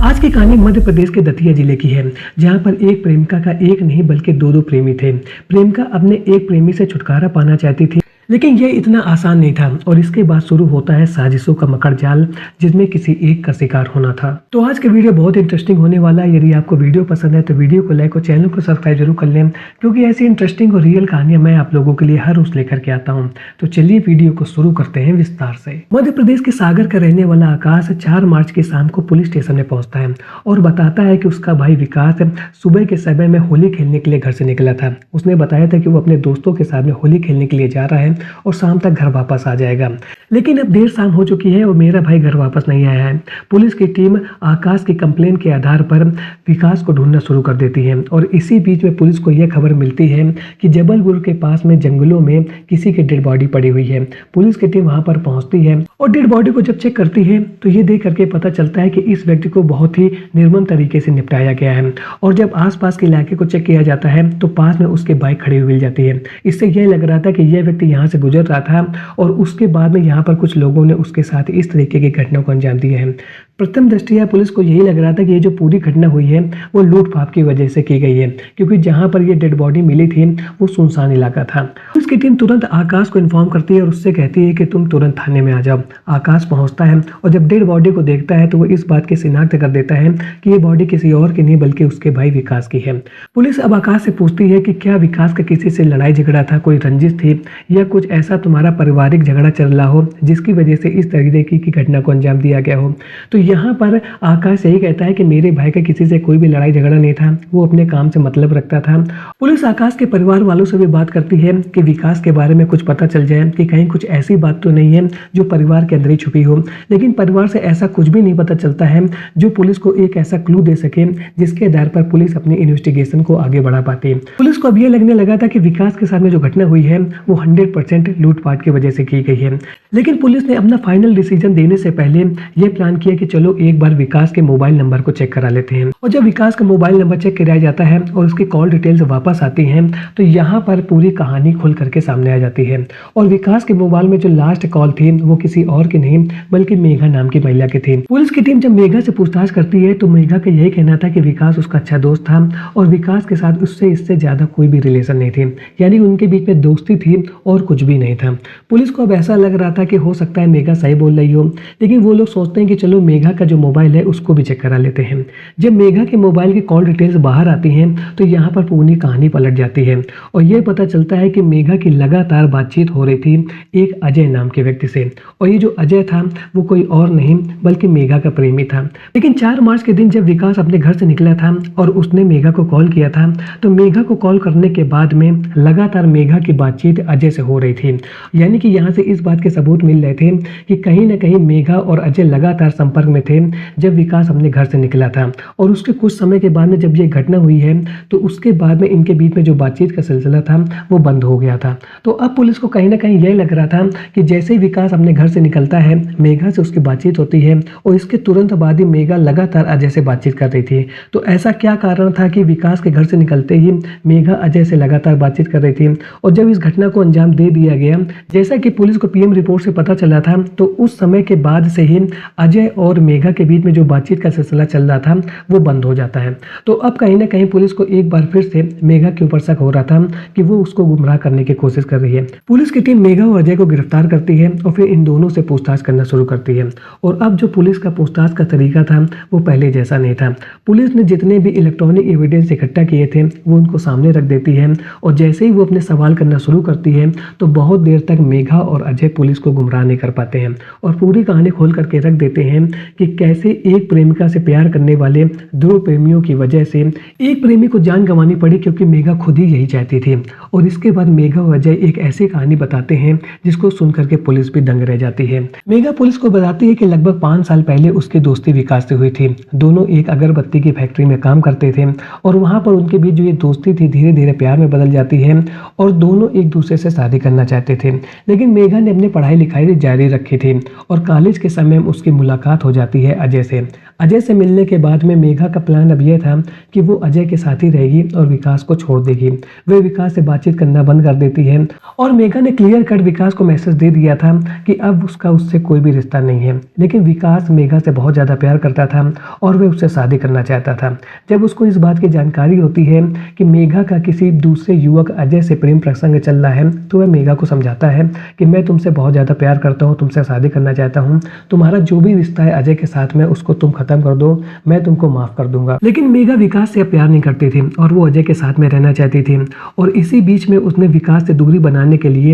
आज की कहानी मध्य प्रदेश के दतिया जिले की है, जहां पर एक प्रेमिका का एक नहीं बल्कि दो प्रेमी थे। प्रेमिका अपने एक प्रेमी से छुटकारा पाना चाहती थी, लेकिन यह इतना आसान नहीं था और इसके बाद शुरू होता है साजिशों का मकड़ जाल, जिसमें किसी एक का शिकार होना था। तो आज का वीडियो बहुत इंटरेस्टिंग होने वाला है। यदि आपको वीडियो पसंद है तो वीडियो को लाइक और चैनल को सब्सक्राइब जरूर कर लें, क्योंकि ऐसी इंटरेस्टिंग और रियल कहानियां मैं आप लोगों के लिए हर रोज लेकर के आता हूं। तो चलिए वीडियो को शुरू करते हैं विस्तार से। मध्य प्रदेश के सागर का रहने वाला आकाश 4 मार्च की शाम को पुलिस स्टेशन में पहुंचता है और बताता है कि उसका भाई विकास सुबह के समय में होली खेलने के लिए घर से निकला था। उसने बताया था कि वो अपने दोस्तों के साथ में होली खेलने के लिए जा रहा है और शाम तक घर वापस आ जाएगा, लेकिन अब देर शाम हो चुकी है और मेरा भाई घर वापस नहीं आया है। पुलिस की टीम आकाश की कंप्लेन के आधार पर विकास को ढूंढना शुरू कर देती है और इसी बीच में पुलिस को यह खबर मिलती है कि जबलपुर के पास में जंगलों में किसी की डेड बॉडी पड़ी हुई है। पुलिस की टीम वहां पर पहुंचती है और डेड बॉडी को जब चेक करती है तो ये देख करके पता चलता है कि इस व्यक्ति को बहुत ही निर्मम तरीके से निपटाया गया है। और जब आसपास के इलाके को चेक किया जाता है तो पास में उसके बाइक खड़ी हुई मिल जाती है। इससे यह लग रहा था कि यह व्यक्ति यहाँ से गुजर रहा था और उसके बाद में यहाँ पर कुछ लोगों ने उसके साथ इस तरीके की घटना को अंजाम दिया है। प्रथम दृष्टया पुलिस को यही लग रहा था कि ये जो पूरी घटना हुई है वो लूटपाट की वजह से की गई है, क्योंकि जहां पर ये डेड बॉडी मिली थी वो सुनसान इलाका था। पुलिस की टीम तुरंत आकाश को इन्फॉर्म करती है और उससे कहती है कि तुम तुरंत थाने में आ जाओ। आकाश पहुंचता है और जब डेड बॉडी को देखता है तो वो इस बात की शिनाख्त कर देता है कि ये बॉडी किसी और की नहीं बल्कि उसके भाई विकास की है। पुलिस अब आकाश से पूछती है कि क्या विकास का किसी से लड़ाई झगड़ा था, कोई रंजिश थी या कुछ ऐसा तुम्हारा पारिवारिक झगड़ा चल रहा हो जिसकी वजह से इस तरीके की घटना को अंजाम दिया गया हो। तो यहाँ पर आकाश यही कहता है कि मेरे भाई का किसी से कोई भी लड़ाई झगड़ा नहीं था, वो अपने काम से मतलब रखता था। पुलिस आकाश के परिवार वालों से भी बात करती है कि विकास के बारे में कुछ पता चल जाए कि कहीं कुछ ऐसी बात तो नहीं है जो परिवार के अंदर ही छुपी हो, लेकिन परिवार से ऐसा कुछ भी नहीं पता चलता है जो पुलिस को एक ऐसा क्लू दे सके जिसके आधार पर पुलिस अपनी इन्वेस्टिगेशन को आगे बढ़ा पाती। पुलिस को अब यह लगने लगा था कि विकास के साथ में जो घटना हुई है वो 100% लूटपाट की वजह से की गई है। लेकिन पुलिस ने अपना फाइनल डिसीजन देने से पहले यह प्लान किया कि चलो एक बार विकास के मोबाइल नंबर को चेक करा लेते हैं। और जब विकास का मोबाइल नंबर चेक कराया जाता है और उसकी कॉल डिटेल्स वापस आती हैं तो यहाँ पर पूरी कहानी खुल करके सामने आ जाती है। और विकास के मोबाइल में जो लास्ट कॉल थी वो किसी और की नहीं बल्कि मेघा नाम की महिला की थी। पुलिस की टीम जब मेघा से पूछताछ करती है तो मेघा का यही कहना था कि विकास उसका अच्छा दोस्त था और विकास के साथ उससे इससे ज्यादा कोई भी रिलेशन नहीं थी, यानी उनके बीच में दोस्ती थी और कुछ भी नहीं था। पुलिस को अब ऐसा लग रहा था कि हो सकता है मेघा सही बोल रही हो, लेकिन वो लोग सोचते हैं कि चलो मेघा का जो मोबाइल है उसको भी चेक करा लेते हैं। जब मेघा के मोबाइल की कॉल डिटेल्स बाहर आती हैं तो यहाँ पर पूरी कहानी पलट जाती है और ये पता चलता है कि मेघा की लगातार बातचीत हो रही थी एक अजय नाम के व्यक्ति से, और ये जो अजय था वो कोई और नहीं बल्कि मेघा का प्रेमी था। लेकिन 4 मार्च के दिन जब विकास अपने घर से निकला था और उसने मेघा को कॉल किया था तो मेघा को कॉल करने के बाद में लगातार मेघा की बातचीत अजय से हो रही थी, यानी कि यहाँ से इस बात के सबूत मिल रहे थे कि कहीं ना कहीं मेघा और अजय लगातार संपर्क में थे जब विकास अपने घर से निकला था। और उसके कुछ समय के बाद में जब ये घटना हुई है तो उसके बाद में इनके बीच में जो बातचीत का सिलसिला था वो बंद हो गया था। तो अब पुलिस को कहीं ना कहीं यह लग रहा था कि जैसे ही विकास अपने घर से निकलता है मेघा से उसकी बातचीत होती है और इसके तुरंत बाद ही मेघा लगातार अजय से बातचीत कर रही थी। तो ऐसा क्या कारण था कि विकास के घर से निकलते ही मेघा अजय से लगातार बातचीत कर रही थी। और जब इस घटना को अंजाम दे दिया गया, जैसा कि पुलिस को पीएम रिपोर्ट से पता चला था, तो उस समय के बाद से ही अजय और मेघा के बीच में जो बातचीत का सिलसिला चल रहा था वो बंद हो जाता है। तो अब कहीं ना कहीं पुलिस को एक बार फिर से मेघा के ऊपर शक हो रहा था कि वो उसको गुमराह करने की कोशिश कर रही है। पुलिस की टीम मेघा और अजय को गिरफ्तार करती है और फिर इन दोनों से पूछताछ करना शुरू करती है। और अब जो पुलिस का पूछताछ का तरीका था वो पहले जैसा नहीं था। पुलिस ने जितने भी इलेक्ट्रॉनिक एविडेंस इकट्ठा किए थे वो उनको सामने रख देती है और जैसे ही वो अपने सवाल करना शुरू करती है तो बहुत देर तक मेघा और अजय पुलिस को गुमराह नहीं कर पाते हैं और पूरी कहानी खोल करके रख देते हैं कि कैसे एक प्रेमिका से प्यार करने वाले 2 प्रेमियों की वजह से एक प्रेमी को जान गंवानी पड़ी, क्योंकि मेघा खुद ही यही चाहती थी। और इसके बाद मेघा और अजय एक ऐसी कहानी बताते हैं जिसको सुन करके पुलिस भी दंग रह जाती है। मेघा पुलिस को बताती है कि लगभग 5 साल पहले उसकी दोस्ती विकास से हुई थी। दोनों एक अगरबत्ती की फैक्ट्री में काम करते थे और वहां पर उनके बीच जो ये दोस्ती थी धीरे धीरे प्यार में बदल जाती है और दोनों एक दूसरे से शादी करना चाहते थे, लेकिन मेघा ने अपनी पढ़ाई लिखाई जारी रखी थी और कॉलेज के समय में उसकी मुलाकात हो जाती है अजय से। अजय से मिलने के बाद में मेघा का प्लान अब यह था कि वो अजय के साथ ही रहेगी और विकास को छोड़ देगी। वे विकास से बातचीत करना बंद कर देती है और मेघा ने क्लियर कट विकास को मैसेज दे दिया था कि अब उसका उससे कोई भी रिश्ता नहीं है। लेकिन विकास मेघा से बहुत ज़्यादा प्यार करता था और वे उससे शादी करना चाहता था। जब उसको इस बात की जानकारी होती है कि मेघा का किसी दूसरे युवक अजय से प्रेम प्रसंग चल रहा है, तो वह मेघा को समझाता है कि मैं तुमसे बहुत ज़्यादा प्यार करता हूँ, तुमसे शादी करना चाहता हूँ, तुम्हारा जो भी रिश्ता है अजय के साथ में उसको तुम खत्म कर दो, मैं तुमको माफ कर दूंगा। लेकिन मेघा विकास से प्यार नहीं करती थी और वो अजय के साथ में रहना चाहती थी। और इसी बीच में उसने विकास से दूरी बनाने के लिए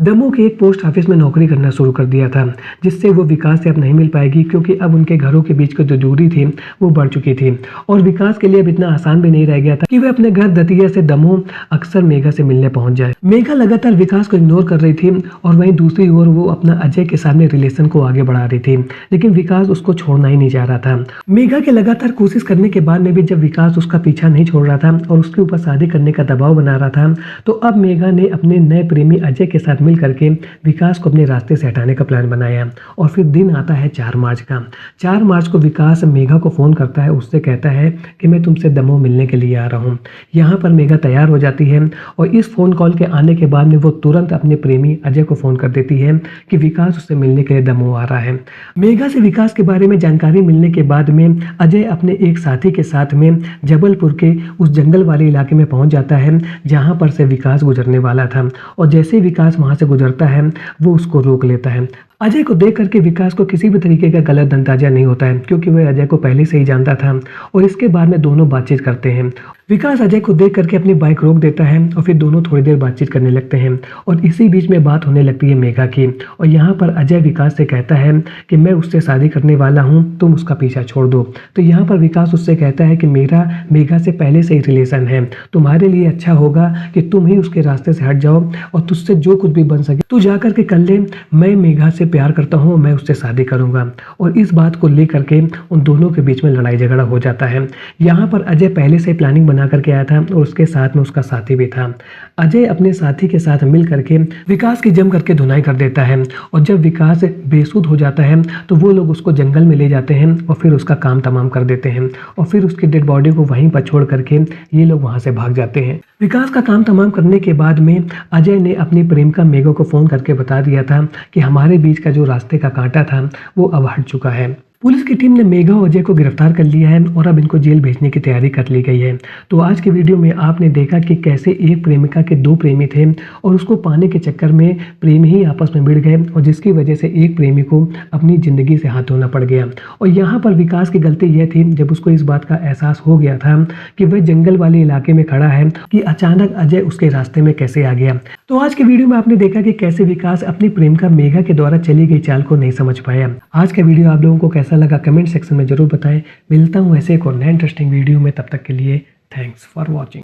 दमोह के एक पोस्ट ऑफिस में नौकरी करना शुरू कर दिया था, जिससे वो विकास से अब नहीं मिल पाएगी, क्योंकि अब उनके घरों के बीच की जो दूरी थी वो बढ़ चुकी थी। और विकास के लिए अब इतना आसान भी नहीं रह गया था कि वह अपने घर दतिया से दमोह अक्सर मेघा से मिलने पहुंच जाए। मेघा लगातार विकास को इग्नोर कर रही थी और वहीं दूसरी ओर वो अपना अजय के सामने रिलेशन को आगे बढ़ा रही थी, लेकिन विकास उसको छोड़ना ही नहीं चाह रहा था। मेघा के लगातार कोशिश करने के बाद में भी जब विकास उसका पीछा नहीं छोड़ रहा था और उसके ऊपर शादी करने का दबाव बना रहा था, तो अब मेघा ने अपने नए प्रेमी अजय के साथ मिल करके विकास को अपने रास्ते से हटाने का प्लान बनाया। और फिर दिन आता है 4 मार्च का। 4 मार्च को विकास मेघा को फोन करता है, उससे कहता है कि मैं तुमसे दमोह मिलने के लिए आ रहा हूँ। यहाँ पर मेघा तैयार हो जाती है और इस फोन कॉल के आने के बाद में वो तुरंत अपने प्रेमी अजय को फोन कर देती है कि विकास उससे मिलने के लिए दमोह आ रहा है। मेघा से विकास के बारे में जानकारी मिलने के बाद में अजय अपने एक साथी के साथ में जबलपुर के उस जंगल वाले इलाके में पहुंच जाता है जहां पर से विकास गुजरने वाला था। और जैसे ही विकास वहां से गुजरता है वो उसको रोक लेता है। अजय को देख करके विकास को किसी भी तरीके का गलत अंदाजा नहीं होता है, क्योंकि वह अजय को पहले से ही जानता था। और इसके बाद में दोनों बातचीत करते हैं। विकास अजय को देख करके अपनी बाइक रोक देता है और फिर दोनों थोड़ी देर बातचीत करने लगते हैं। और इसी बीच में बात होने लगती है मेघा की। और यहाँ पर अजय विकास से कहता है कि मैं उससे शादी करने वाला हूँ, तुम उसका पीछा छोड़ दो। तो यहाँ पर विकास उससे कहता है कि मेरा मेघा से पहले से ही रिलेशन है, तुम्हारे लिए अच्छा होगा कि तुम ही उसके रास्ते से हट जाओ और तुझसे जो कुछ भी बन सके तू जा करके कर ले। मैं मेघा से प्यार करता हूँ, मैं उससे शादी करूंगा। और इस बात को लेकर के उन दोनों के बीच में लड़ाई झगड़ा हो जाता है। यहाँ पर अजय पहले से प्लानिंग बना करके आया था और उसके साथ में उसका साथी भी था। अजय अपने साथी के साथ मिल करके विकास की जम करके धुनाई कर देता है। और जब विकास बेसुध हो जाता है तो वो लोग उसको जंगल में ले जाते हैं और फिर उसका काम तमाम कर देते हैं। और फिर उसकी डेड बॉडी को वहीं पर छोड़ करके ये लोग वहां से भाग जाते हैं। विकास का काम तमाम करने के बाद में अजय ने अपनी प्रेमिका मेघा को फोन करके बता दिया था कि हमारे बीच का जो रास्ते का कांटा था वो अब हट चुका है। पुलिस की टीम ने मेघा और अजय को गिरफ्तार कर लिया है और अब इनको जेल भेजने की तैयारी कर ली गई है। तो आज की वीडियो में आपने देखा कि कैसे एक प्रेमिका के 2 प्रेमी थे और उसको पाने के चक्कर में प्रेमी ही आपस में भिड़ गए और जिसकी वजह से एक प्रेमी को अपनी जिंदगी से हाथ धोना पड़ गया। और यहाँ पर विकास की गलती यह थी जब उसको इस बात का एहसास हो गया था कि वह जंगल वाले इलाके में खड़ा है कि अचानक अजय उसके रास्ते में कैसे आ गया। तो आज की वीडियो में आपने देखा कि कैसे विकास अपनी प्रेमिका मेघा के द्वारा चली गई चाल को नहीं समझ पाया। आज का वीडियो आप लोगों को कैसा लगा कमेंट सेक्शन में जरूर बताएं। मिलता हूं ऐसे एक और नए इंटरेस्टिंग वीडियो में, तब तक के लिए थैंक्स फॉर वॉचिंग।